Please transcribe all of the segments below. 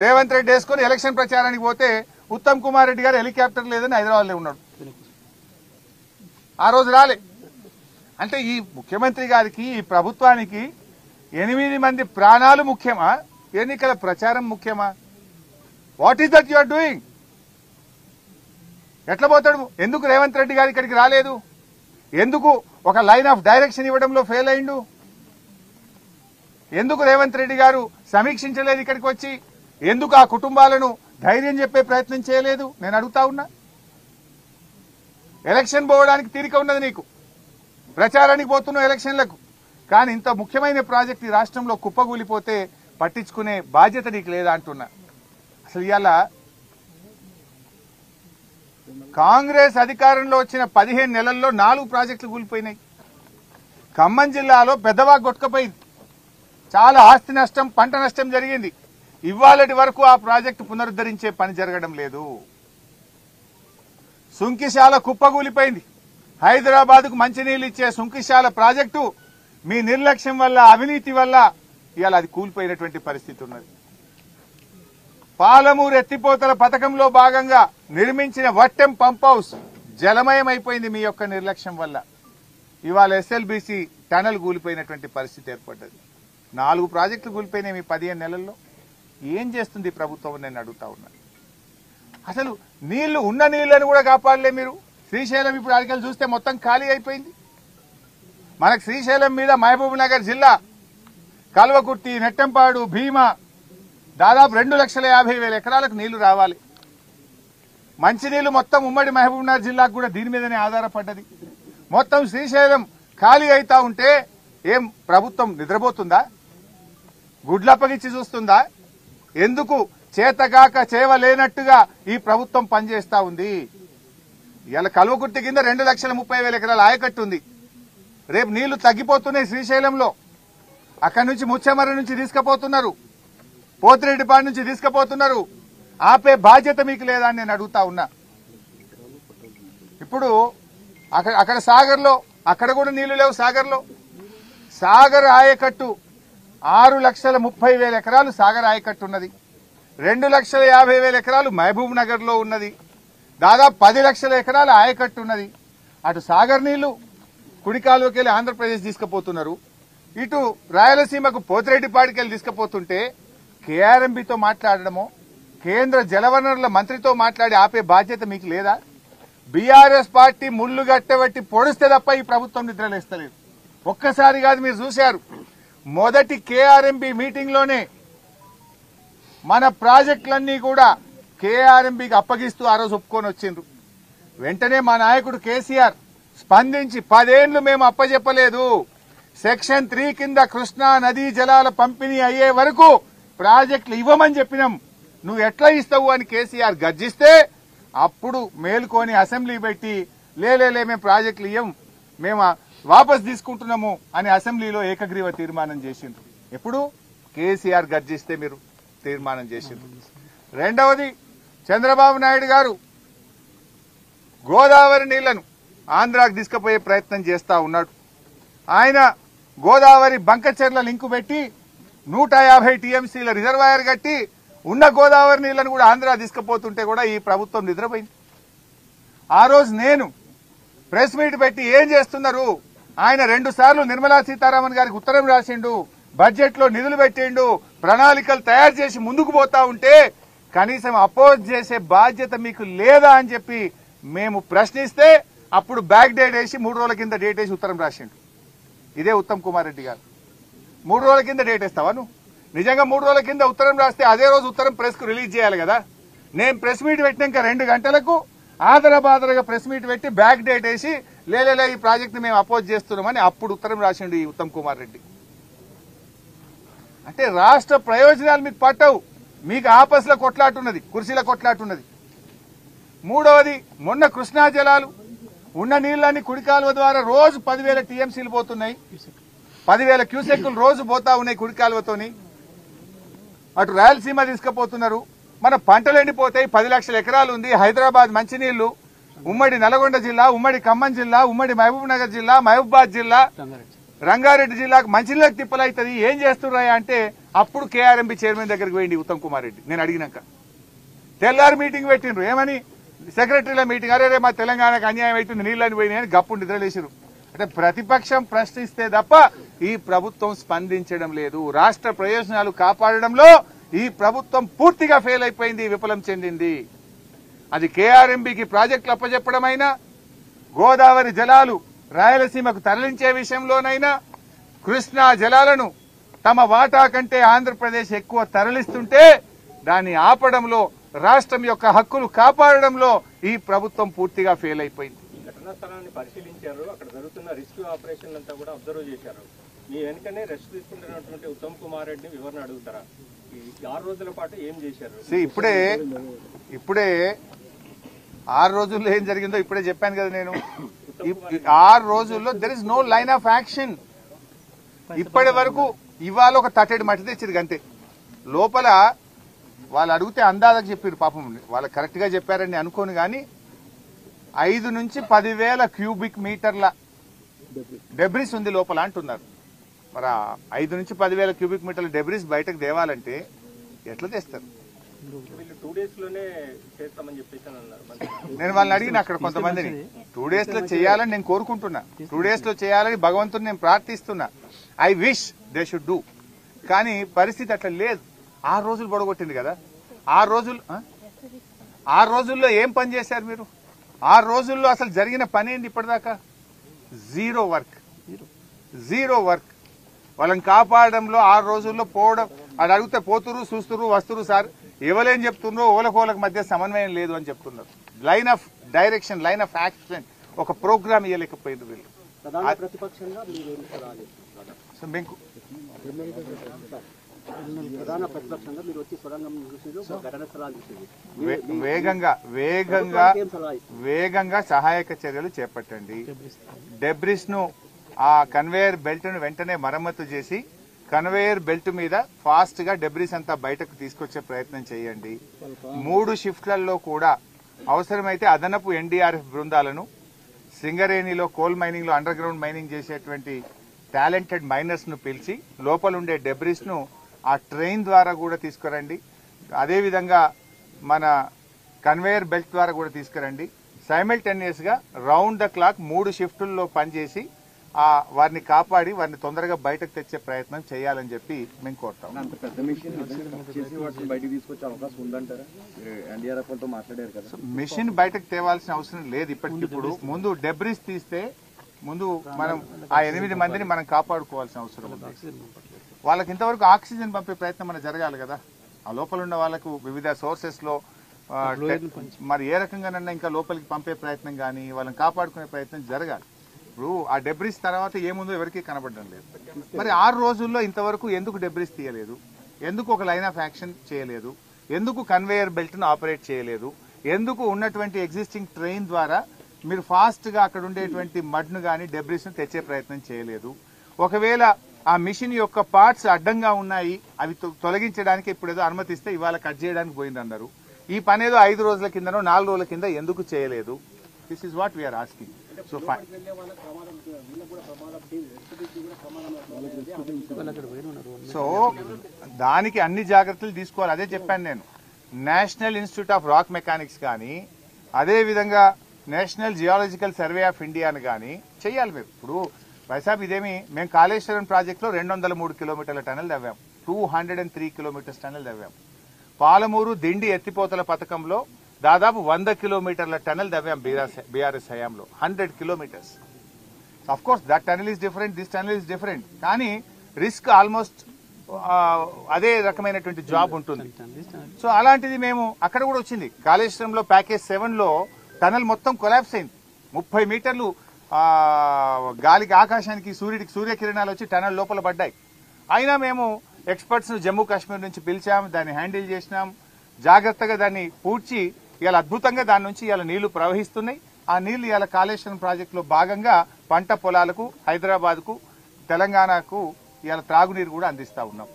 రేవంత్ రెడ్డి వేసుకుని ఎలక్షన్ ప్రచారానికి పోతే ఉత్తమ్ కుమార్ రెడ్డి గారు హెలికాప్టర్ లేదని హైదరాబాద్లో ఉన్నాడు. ఆ రోజు రాలే. అంటే ఈ ముఖ్యమంత్రి గారికి ఈ ప్రభుత్వానికి 8 మంది ప్రాణాలు ముఖ్యమా, ఎన్నికల ప్రచారం ముఖ్యమా? What is that you are doing? ఎట్లా పోతాడు? ఎందుకు రేవంత్ రెడ్డి గారు ఇక్కడికి రాలేదు? ఎందుకు ఒక లైన్ ఆఫ్ డైరెక్షన్ ఇవ్వడంలో ఫెయిల్ అయిండు? ఎందుకు రేవంత్ రెడ్డి గారు సమీక్షించలేదు ఇక్కడికి వచ్చి? ఎందుకు ఆ కుటుంబాలను ధైర్యం చెప్పే ప్రయత్నం చేయలేదు? నేను అడుగుతా ఉన్నా. ఎలక్షన్ పోవడానికి తీరిక ఉన్నది నీకు, ప్రచారానికి పోతున్నావు ఎలక్షన్లకు, కానీ ఇంత ముఖ్యమైన ప్రాజెక్ట్ ఈ రాష్ట్రంలో కుప్పగూలిపోతే పట్టించుకునే బాధ్యత నీకు లేదా అంటున్నా. అసలు ఇవాళ కాంగ్రెస్ అధికారంలో వచ్చిన 15 నెలల్లో 4 ప్రాజెక్టులు కూలిపోయినాయి. ఖమ్మం జిల్లాలో పెద్దవాగు కొట్టుకుపోయింది, చాలా ఆస్తి నష్టం, పంట నష్టం జరిగింది. ఇవాళటి వరకు ఆ ప్రాజెక్టు పునరుద్ధరించే పని జరగడం లేదు. సుంకిశాల కుప్పగూలిపోయింది. హైదరాబాద్కు మంచినీళ్ళు ఇచ్చే సుంకిశాల ప్రాజెక్టు మీ నిర్లక్ష్యం వల్ల, అవినీతి వల్ల ఇవాళ అది కూలిపోయినటువంటి పరిస్థితి ఉన్నది. పాలమూరు ఎత్తిపోతల పథకంలో భాగంగా నిర్మించిన వట్టెం పంప్ హౌస్ జలమయమైపోయింది మీ యొక్క నిర్లక్ష్యం వల్ల. ఇవాళ ఎస్ఎల్బీసీ టనల్ కూలిపోయినటువంటి పరిస్థితి ఏర్పడ్డది. 4 ప్రాజెక్టులు కూలిపోయినాయి మీ 15 నెలల్లో. ఏం చేస్తుంది ప్రభుత్వం? నేను అడుగుతా ఉన్నా. అసలు నీళ్లు, ఉన్న నీళ్లను కూడా కాపాడలే మీరు. శ్రీశైలం ఇప్పుడు అడిగలు చూస్తే మొత్తం ఖాళీ అయిపోయింది. మనకు శ్రీశైలం మీద మహబూబ్ నగర్ జిల్లా కల్వకుర్తి, నెట్టంపాడు, భీమా దాదాపు 2,50,000 ఎకరాలకు నీళ్లు రావాలి. మంచినీళ్లు మొత్తం ఉమ్మడి మహబూబ్ నగర్ జిల్లాకు కూడా దీని మీదనే ఆధారపడ్డది. మొత్తం శ్రీశైలం ఖాళీ అవుతా ఉంటే ఏం ప్రభుత్వం నిద్రపోతుందా? గుడ్లప్పగిచ్చి చూస్తుందా? ఎందుకు చేతగాక చేవలేనట్టుగా ఈ ప్రభుత్వం పనిచేస్తా ఉంది? ఇలా కల్వకుర్తి కింద 2,30,000 ఎకరాల ఆయకట్టు ఉంది. రేపు నీళ్లు తగ్గిపోతున్నాయి శ్రీశైలంలో. అక్కడి నుంచి ముచ్చెమర్రి నుంచి తీసుకుపోతున్నారు, పోతిరెడ్డిపాడు నుంచి తీసుకుపోతున్నారు. ఆపే బాధ్యత మీకు లేదా అని నేను అడుగుతా ఉన్నా. ఇప్పుడు అక్కడ సాగర్లో, అక్కడ కూడా నీళ్లు లేవు. సాగర్ ఆయకట్టు 6,30,000 ఎకరాలు సాగర్ ఆయకట్టు ఉన్నది. 2,50,000 ఎకరాలు మహబూబ్ నగర్ లో ఉన్నది. దాదాపు 10 లక్షల ఎకరాల ఆయకట్టు ఉన్నది. అటు సాగర్ నీళ్లు కుడికాలువకి వెళ్ళి ఆంధ్రప్రదేశ్ తీసుకుపోతున్నారు, ఇటు రాయలసీమకు పోతిరెడ్డిపాడికి వెళ్ళి తీసుకుపోతుంటే కేఆర్ఎంబీతో మాట్లాడడమో, కేంద్ర జలవనరుల మంత్రితో మాట్లాడి ఆపే బాధ్యత మీకు లేదా? బీఆర్ఎస్ పార్టీ ముళ్లు గట్టబట్టి పొడిస్తే తప్ప ఈ ప్రభుత్వం నిద్రలేస్తలేదు. ఒక్కసారి కాదు, మీరు చూశారు. మొదటి కేఆర్ఎంబీ మీటింగ్ లోనే మన ప్రాజెక్టులన్నీ కూడా కేఆర్ఎంబీకి అప్పగిస్తూ ఆ రోజు ఒప్పుకొని వచ్చిండ్రు. వెంటనే మా నాయకుడు కేసీఆర్ స్పందించి 10 ఏళ్లు మేము అప్పజెప్పలేదు, సెక్షన్ 3 కింద కృష్ణా నదీ జలాల పంపిణీ అయ్యే వరకు ప్రాజెక్టులు ఇవ్వమని చెప్పినాం, నువ్వు ఎట్లా ఇస్తావు అని కేసీఆర్ గర్జిస్తే అప్పుడు మేలుకొని అసెంబ్లీ పెట్టి లేలే మేము ప్రాజెక్టులు ఇవ్వం, మేము వాపస్ తీసుకుంటున్నాము అని అసెంబ్లీలో ఏకగ్రీవ తీర్మానం చేసిండ్రు. ఎప్పుడు కేసీఆర్ గర్జిస్తే మీరు తీర్మానం చేసిండ్రు. రెండవది, చంద్రబాబు నాయుడు గారు గోదావరి నీళ్లను ఆంధ్రాకు తీసుకుపోయే ప్రయత్నం చేస్తా ఉన్నాడు. ఆయన గోదావరి బంకచెర్ల లింకు పెట్టి 150 టీఎంసీల రిజర్వాయర్ కట్టి ఉన్న గోదావరి నీళ్లను కూడా ఆంధ్రా తీసుకుపోతుంటే కూడా ఈ ప్రభుత్వం నిద్రపోయింది. ఆ రోజు నేను ప్రెస్ మీట్ పెట్టి ఏం చేస్తున్నారు, ఆయన 2 సార్లు నిర్మలా సీతారామన్ గారికి ఉత్తరం రాసిండు, బడ్జెట్ లో నిధులు పెట్టిండు, ప్రణాళికలు తయారు చేసి ముందుకు పోతా ఉంటే కనీసం అపోజ్ చేసే బాధ్యత మీకు లేదా అని చెప్పి మేము ప్రశ్నిస్తే అప్పుడు బ్యాక్ డేట్ వేసి 3 రోజుల కింద డేట్ వేసి ఉత్తరం రాసిండు. ఇదే ఉత్తమ్ కుమార్ రెడ్డి గారు. 3 రోజుల కింద డేట్ వేస్తావా నువ్వు? నిజంగా 3 రోజుల కింద ఉత్తరం రాస్తే అదే రోజు ఉత్తరం ప్రెస్ కు రిలీజ్ చేయాలి కదా. నేను ప్రెస్ మీట్ పెట్టినాక 2 గంటలకు ఆదరబాదరగా ప్రెస్ మీట్ పెట్టి బ్యాక్ డేట్ వేసి లేలే ఈ ప్రాజెక్ట్ మేము అపోజ్ చేస్తున్నామని అప్పుడు ఉత్తరం రాసిండు ఈ ఉత్తమ్ కుమార్ రెడ్డి. అంటే రాష్ట్ర ప్రయోజనాలు మీకు పట్టవు, మీకు ఆపస్ల కొట్లాటున్నది, కుర్చీల కొట్లాటున్నది. మూడవది, మొన్న కృష్ణా జలాలు ఉన్న నీళ్లన్నీ కుడికాలువ ద్వారా రోజు 10,000 టీఎంసీలు పోతున్నాయి, 10,000 క్యూసెక్కులు రోజు పోతా ఉన్నాయి కుడికాలువతోని. అటు రాయలసీమ తీసుకుపోతున్నారు, మన పంటలు ఎండిపోతాయి. 10 లక్షల ఎకరాలు ఉంది. హైదరాబాద్ మంచినీళ్లు, ఉమ్మడి నల్గొండ జిల్లా, ఉమ్మడి ఖమ్మం జిల్లా, ఉమ్మడి మహబూబ్ నగర్ జిల్లా, మహబూబాద్ జిల్లా, రంగారెడ్డి జిల్లాకు మంచినీళ్ళకి తిప్పలైతుంది. ఏం చేస్తున్నారా అంటే అప్పుడు కేఆర్ఎంబి చైర్మన్ దగ్గరికి పోయింది ఉత్తమ్ కుమార్ రెడ్డి. నేను అడిగినాక తెల్లారి మీటింగ్ పెట్టిండ్రు. ఏమని? సెక్రటరీల మీటింగ్. అరే మా తెలంగాణకు అన్యాయం అవుతుంది, నీళ్ళని పోయినాయి అని గప్పుడు నిద్రలేసారు. అంటే ప్రతిపక్షం ప్రశ్నిస్తే తప్ప ఈ ప్రభుత్వం స్పందించడం లేదు. రాష్ట్ర ప్రయోజనాలు కాపాడడంలో ఈ ప్రభుత్వం పూర్తిగా ఫెయిల్ అయిపోయింది, విఫలం చెందింది. అది కేఆర్ఎంబికి ప్రాజెక్టులు అప్పచెప్పడమైనా, గోదావరి జలాలు రాయలసీమకు తరలించే విషయంలోనైనా, కృష్ణా జలాలను తమ వాటా కంటే ఆంధ్రప్రదేశ్ ఎక్కువ తరలిస్తుంటే దాన్ని ఆపడంలో, రాష్ట్రం యొక్క హక్కులు కాపాడడంలో ఈ ప్రభుత్వం పూర్తిగా ఫెయిల్ అయిపోయింది. ఘటనా స్థలాన్ని పరిశీలించారు, అక్కడ జరుగుతున్న రెస్క్యూ ఆపరేషన్ అంతా కూడా అబ్జర్వ్ చేశారు. మీ వెనుకనే రెస్ట్ తీసుకుంటున్నటువంటి ఉత్తమ్ కుమార్ రెడ్డిని వివరణ అడుగుతారా? ఈ 6 రోజుల పాటు ఏం చేశారు? ఇప్పుడే 6 రోజుల్లో ఏం జరిగిందో ఇప్పుడే చెప్పాను కదా నేను. 6 రోజుల్లో there is no line of action. ఇప్పటి వరకు ఇవాళ ఒక తట్టెడు మట్టి తెచ్చింది అంతే. లోపల వాళ్ళు అడిగితే అందాజకు చెప్పారు. పాపం వాళ్ళు కరెక్ట్ గా చెప్పారని అనుకోను కానీ 5 నుంచి 10,000 క్యూబిక్ మీటర్ల డెబ్రిస్ ఉంది లోపల అంటున్నారు. మరి 5 నుంచి 10,000 క్యూబిక్ మీటర్ల డెబ్రిస్ బయటకు తేవాలంటే ఎట్లా తెస్తారు? నేను వాళ్ళని అడిగిన అక్కడ కొంతమందిని 2 days లో చేయాలని నేను కోరుకుంటున్నా. 2 days లో చేయాలని భగవంతుని నేను ప్రార్థిస్తున్నా. I wish they should do. కానీ పరిస్థితి అట్లా లేదు. 6 రోజులు పొడగొట్టింది కదా. 6 రోజుల్లో ఏం పని చేశారు మీరు? 6 రోజుల్లో అసలు జరిగిన పని ఏంటి ఇప్పటిదాకా? Zero work. వాళ్ళని కాపాడడంలో 6 రోజుల్లో పోవడం, అది అడిగితే పోతురు, చూస్తురు, వస్తురు. సార్ ఎవరేం చెప్తున్నారు, ఓలకోలకు మధ్య సమన్వయం లేదు అని చెప్తున్నారు. Line of direction, line of action, ఒక ప్రోగ్రామ్ ఇవ్వలేకపోయింది వీళ్ళు. వేగంగా సహాయక చర్యలు చేపట్టండి. డెబ్రిస్ ను, ఆ కన్వేయర్ బెల్ట్ ను వెంటనే మరమ్మతు చేసి కన్వేయర్ బెల్ట్ మీద ఫాస్ట్ గా డెబ్రిస్ అంతా బయటకు తీసుకొచ్చే ప్రయత్నం చేయండి. 3 షిఫ్ట్లలో కూడా అవసరమైతే అదనపు ఎన్డీఆర్ఎఫ్ బృందాలను, సింగరేణిలో కోల్ మైనింగ్ లో అండర్ గ్రౌండ్ మైనింగ్ చేసేటువంటి టాలెంటెడ్ మైనర్స్ ను పిలిచి లోపలుండే డెబ్రిస్ ను ఆ ట్రైన్ ద్వారా కూడా తీసుకురండి. అదేవిధంగా మన కన్వేయర్ బెల్ట్ ద్వారా కూడా తీసుకురండి. సైమల్టేనియస్ గా రౌండ్ ద క్లాక్ 3 షిఫ్టుల్లో పనిచేసి వారిని కాపాడి వారిని తొందరగా బయటకు తెచ్చే ప్రయత్నం చేయాలని చెప్పి మేము కోరుతాం. మిషన్ బయటకు తేవాల్సిన అవసరం లేదు ఇప్పటికిప్పుడు. ముందు డెబ్రిస్ తీస్తే ముందు మనం ఆ 8 మందిని మనం కాపాడుకోవాల్సిన అవసరం ఉంది. వాళ్ళకి ఇంతవరకు ఆక్సిజన్ పంపే ప్రయత్నం మనం జరగాలి కదా. ఆ లోపల ఉన్న వాళ్ళకు వివిధ సోర్సెస్ లో మరి ఏ రకంగానన్నా ఇంకా లోపలికి పంపే ప్రయత్నం కానీ వాళ్ళని కాపాడుకునే ప్రయత్నం జరగాలి. ఇప్పుడు ఆ డెబ్రిస్ తర్వాత ఏముందో ఎవరికీ కనబడడం లేదు. మరి 6 రోజుల్లో ఇంతవరకు ఎందుకు డెబ్రిస్ తీయలేదు? ఎందుకు ఒక లైన్ ఆఫ్ యాక్షన్ చేయలేదు? ఎందుకు కన్వేయర్ బెల్ట్ ను ఆపరేట్ చేయలేదు? ఎందుకు ఉన్నటువంటి ఎగ్జిస్టింగ్ ట్రైన్ ద్వారా మీరు ఫాస్ట్ గా అక్కడ ఉండేటువంటి మడ్ ను గానీ డెబ్రిస్ ను తెచ్చే ప్రయత్నం చేయలేదు? ఒకవేళ ఆ మిషన్ యొక్క పార్ట్స్ అడ్డంగా ఉన్నాయి, అవి తొలగించడానికి ఇప్పుడు ఏదో అనుమతిస్తే ఇవాళ కట్ చేయడానికి పోయిందన్నారు. ఈ పని ఏదో 5 రోజుల కిందనో 4 రోజుల కింద ఎందుకు చేయలేదు? This is what we are asking. So దానికి అన్ని జాగ్రత్తలు తీసుకోవాలి. అదే చెప్పాను నేను. National institute of rock mechanics కానీ, అదేవిధంగా నేషనల్ జియాలజికల్ సర్వే ఆఫ్ ఇండియాను కానీ చెయ్యాలి మీరు. ఇప్పుడు వైసాబ్ ఇదేమి, మేము కాళేశ్వరం ప్రాజెక్టులో 203 కిలోమీటర్ల టనల్ తవ్వాం, 203 కిలోమీటర్స్ టనల్ తవ్వాం. పాలమూరు దిండి ఎత్తిపోతల పథకంలో దాదాపు 100 కిలోమీటర్ల టనల్ తవ్వాం బీఆర్ఎస్ హయాంలో, 100 kilometres. Of course that tunnel is different, this tunnel is different. కానీ రిస్క్ ఆల్మోస్ట్ అదే రకమైనటువంటి జాబ్ ఉంటుంది. సో అలాంటిది మేము అక్కడ కూడా వచ్చింది. కాళేశ్వరంలో ప్యాకేజ్ 7 లో టనల్ మొత్తం కొలాప్స్ అయింది. 30 మీటర్లు గాలికి, ఆకాశానికి, సూర్యకిరణాలు వచ్చి టనల్ లోపల పడ్డాయి. అయినా మేము ఎక్స్పర్ట్స్ ను జమ్మూ కాశ్మీర్ నుంచి పిలిచాం, దాన్ని హ్యాండిల్ చేసినాం, జాగ్రత్తగా దాన్ని పూడ్చి ఇవాళ అద్భుతంగా దాని నుంచి ఇవాళ నీళ్లు ప్రవహిస్తున్నాయి. ఆ నీళ్లు ఇవాళ కాళేశ్వరం ప్రాజెక్టులో భాగంగా పంట పొలాలకు, హైదరాబాద్ కు, తెలంగాణకు ఇవాళ త్రాగునీరు కూడా అందిస్తా ఉన్నాం.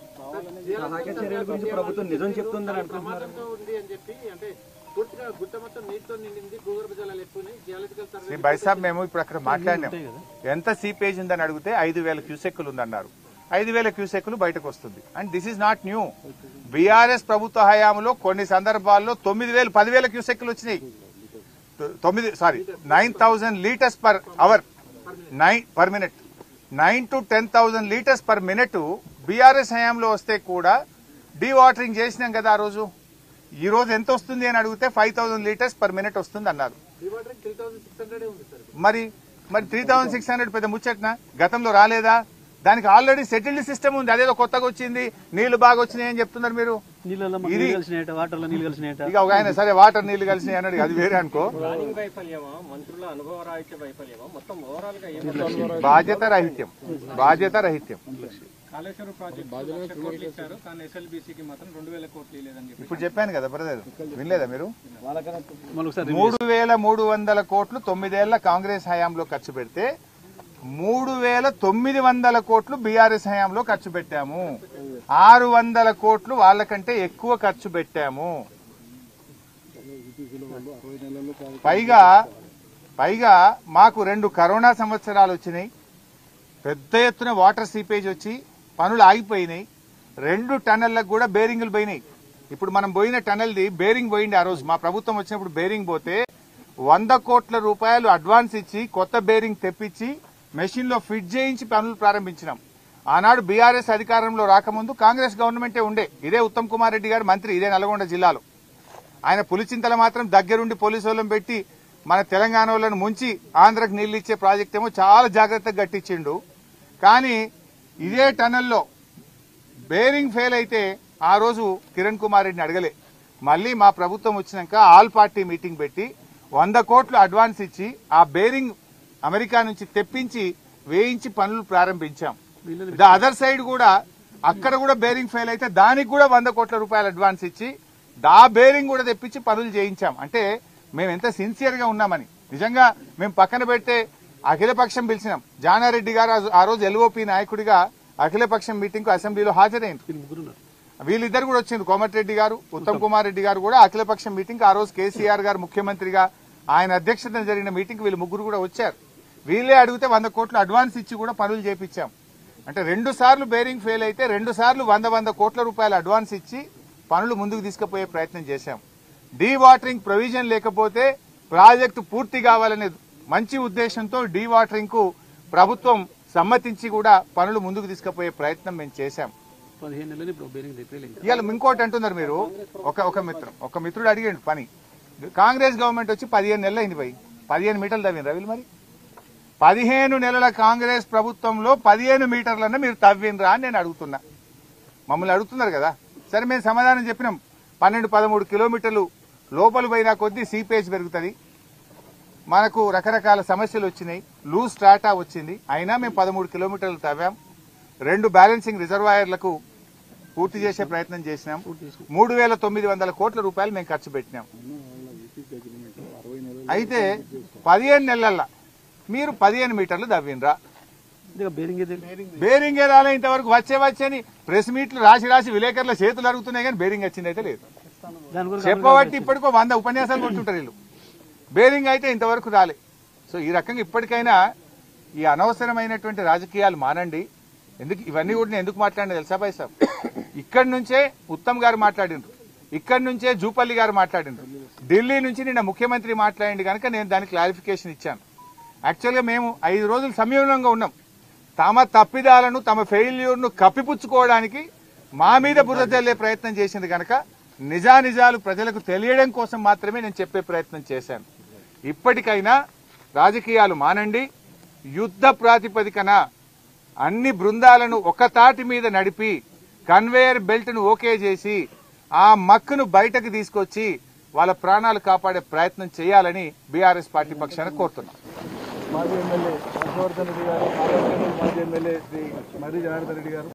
బైసాబ్ మేము ఇప్పుడు అక్కడ మాట్లాడినాం. ఎంత సీపేజ్ ఉందని అడిగితే 5,000 క్యూసెక్కులు ఉందన్నారు. 5,000 క్యూసెక్లు బయటకు వస్తుంది. And this is not new. BRS ప్రభుత్వ హయాంలో కొన్ని సందర్భాల్లో 10,000 క్యూసెక్లు వచ్చినాయి. 9,000 litres per hour per minute 9 to 10,000 litres per minute BRS హయాంలో వస్తే కూడా డీవాటరింగ్ చేసినాం కదా ఆ రోజు. ఈ రోజు ఎంత వస్తుంది అని అడిగితే 5,000 లీటర్స్ పర్ మినిట్ వస్తుంది అన్నారు. మరి 3,600 పెద్ద ముచ్చట్నా? గతంలో రాలేదా? దానికి ఆల్రెడీ సెటిల్డ్ సిస్టమ్ ఉంది. అదేదో కొత్తగా వచ్చింది, నీళ్లు బాగా వచ్చినాయి అని చెప్తున్నారు మీరు. ఇది ఇక ఒక ఆయన సరే వాటర్ నీళ్లు కలిసినాయి అన్నాడు, అది వేరే అనుకో. బాధ్యత రాహిత్యం. ఇప్పుడు చెప్పాను కదా బ్రదర్, వినలేదా మీరు? 3,300 కోట్లు 9 ఏళ్ల కాంగ్రెస్ హయాంలో ఖర్చు పెడితే 3,900 కోట్లు బీఆర్ఎస్ హయాంలో ఖర్చు పెట్టాము. 600 కోట్లు వాళ్ళకంటే ఎక్కువ ఖర్చు పెట్టాము. పైగా మాకు 2 కరోనా సంవత్సరాలు వచ్చినాయి. పెద్ద ఎత్తున వాటర్ సీపేజ్ వచ్చి పనులు ఆగిపోయినాయి. 2 టన్నెళ్లకు కూడా బేరింగులు పోయినాయి. ఇప్పుడు మనం పోయిన టన్నెల్ది బేరింగ్ పోయింది. ఆ రోజు మా ప్రభుత్వం వచ్చినప్పుడు బేరింగ్ పోతే 100 కోట్ల రూపాయలు అడ్వాన్స్ ఇచ్చి కొత్త బేరింగ్ తెప్పించి మెషిన్ లో ఫిట్ చేయించి పనులు ప్రారంభించినాం. ఆనాడు బీఆర్ఎస్ అధికారంలో రాకముందు కాంగ్రెస్ గవర్నమెంటే ఉండే. ఇదే ఉత్తమ్ కుమార్ రెడ్డి గారు మంత్రి, ఇదే నల్గొండ జిల్లాలో. ఆయన పులిచింతల మాత్రం దగ్గరుండి పోలీసు వాళ్ళని పెట్టి మన తెలంగాణ వాళ్ళను ముంచి ఆంధ్రకు నీళ్లు ఇచ్చే ప్రాజెక్ట్ ఏమో చాలా జాగ్రత్తగా గట్టించిండు. కానీ ఇదే టన్నెల్లో బేరింగ్ ఫెయిల్ అయితే ఆ రోజు కిరణ్ కుమార్ రెడ్డిని అడగలే. మళ్లీ మా ప్రభుత్వం వచ్చినాక ఆల్ పార్టీ మీటింగ్ పెట్టి 100 కోట్లు అడ్వాన్స్ ఇచ్చి ఆ బేరింగ్ అమెరికా నుంచి తెప్పించి వేయించి పనులు ప్రారంభించాం. ద అదర్ సైడ్ కూడా అక్కడ కూడా బేరింగ్ ఫెయిల్ అయితే దానికి కూడా 100 కోట్ల రూపాయలు అడ్వాన్స్ ఇచ్చి దా బేరింగ్ కూడా తెప్పించి పనులు చేయించాం. అంటే మేము ఎంత సిన్సియర్ గా ఉన్నామని. నిజంగా మేము పక్కన పెడితే అఖిలపక్షం పిలిచినాం. జానారెడ్డి గారు ఆ రోజు ఎల్ఓపి నాయకుడిగా అఖిలపక్షం మీటింగ్ కు అసెంబ్లీలో హాజరైంది. వీళ్ళిద్దరు కూడా వచ్చింది. కోమటిరెడ్డి గారు, ఉత్తమ్ కుమార్ రెడ్డి గారు కూడా అఖిలపక్షం మీటింగ్. ఆ రోజు కేసీఆర్ గారు ముఖ్యమంత్రిగా ఆయన అధ్యక్షతన జరిగిన మీటింగ్ వీళ్ళు ముగ్గురు కూడా వచ్చారు. వీళ్ళే అడిగితే 100 కోట్లు అడ్వాన్స్ ఇచ్చి కూడా పనులు చేపించాం. అంటే 2 సార్లు బేరింగ్ ఫెయిల్ అయితే 2 సార్లు 100 కోట్ల రూపాయలు అడ్వాన్స్ ఇచ్చి పనులు ముందుకు తీసుకుపోయే ప్రయత్నం చేశాం. డీవాటరింగ్ ప్రొవిజన్ లేకపోతే ప్రాజెక్టు పూర్తి కావాలనే మంచి ఉద్దేశంతో డీవాటరింగ్ కు ప్రభుత్వం సమ్మతించి కూడా పనులు ముందుకు తీసుకుపోయే ప్రయత్నం మేము చేశాం. ఇవాళ ఇంకోటి అంటున్నారు మీరు. ఒక మిత్రుడు అడిగాడు పని. కాంగ్రెస్ గవర్నమెంట్ వచ్చి 15 నెలలు అయింది. 15 మీటర్లు తవ్విన రవిలు. మరి 15 నెలల కాంగ్రెస్ ప్రభుత్వంలో 15 మీటర్లన్నా మీరు తవ్వినరా అని నేను అడుగుతున్నా. మమ్మల్ని అడుగుతున్నారు కదా. సరే మేము సమాధానం చెప్పినాం. 12-13 కిలోమీటర్లు లోపల పోయినా కొద్దీ సీపేజ్ పెరుగుతుంది, మనకు రకరకాల సమస్యలు వచ్చినాయి, లూజ్ స్ట్రాటా వచ్చింది. అయినా మేము 13 కిలోమీటర్లు తవ్వాం. 2 బ్యాలెన్సింగ్ రిజర్వాయర్లకు పూర్తి చేసే ప్రయత్నం చేసినాం. 3,900 కోట్ల రూపాయలు మేము ఖర్చు పెట్టినాం. అయితే 15 నెలల్లో మీరు 15 మీటర్లు తవ్వినరా? బేరింగ్ రాలే ఇంతవరకు. వచ్చని ప్రెస్ మీట్లు రాసి విలేకరుల చేతులు అరుగుతున్నాయి, కానీ బేరింగ్ వచ్చింది అయితే లేదు. చెప్పబట్టి ఇప్పటికో 100 ఉపన్యాసాలు కొట్టుంటారు వీళ్ళు. బేరింగ్ అయితే ఇంతవరకు రాలే. సో ఈ రకంగా ఇప్పటికైనా ఈ అనవసరమైనటువంటి రాజకీయాలు మానండి. ఇవన్నీ కూడా నేను ఎందుకు మాట్లాడినా తెలుసా భాయ్ సాబ్? ఇక్కడి నుంచే ఉత్తమ్ గారు మాట్లాడిండ్రు, ఇక్కడి నుంచే జూపల్లి గారు మాట్లాడిండ్రు, ఢిల్లీ నుంచి నిన్న ముఖ్యమంత్రి మాట్లాడింది కనుక నేను దానికి క్లారిఫికేషన్ ఇచ్చాను. యాక్చువల్గా మేము 5 రోజులు సంయమనంగా ఉన్నాం. తమ తప్పిదాలను తమ ఫెయిల్యూర్ను కప్పిపుచ్చుకోవడానికి మా మీద బురద జల్లే ప్రయత్నం చేసింది కనుక నిజానిజాలు ప్రజలకు తెలియడం కోసం మాత్రమే నేను చెప్పే ప్రయత్నం చేశాను. ఇప్పటికైనా రాజకీయాలు మానండి. యుద్ధ ప్రాతిపదికన అన్ని బృందాలను ఒక తాటి మీద నడిపి కన్వేయర్ బెల్ట్ ను ఓకే చేసి ఆ మక్కును బయటకు తీసుకొచ్చి వాళ్ళ ప్రాణాలు కాపాడే ప్రయత్నం చేయాలని బీఆర్ఎస్ పార్టీ పక్షాన కోరుతున్నాం. మాజీ ఎమ్మెల్యే హర్షవర్ధన్ రెడ్డి గారు, మాజీ ఎమ్మెల్యే శ్రీ మర్రి జనార్దన్ రెడ్డి గారు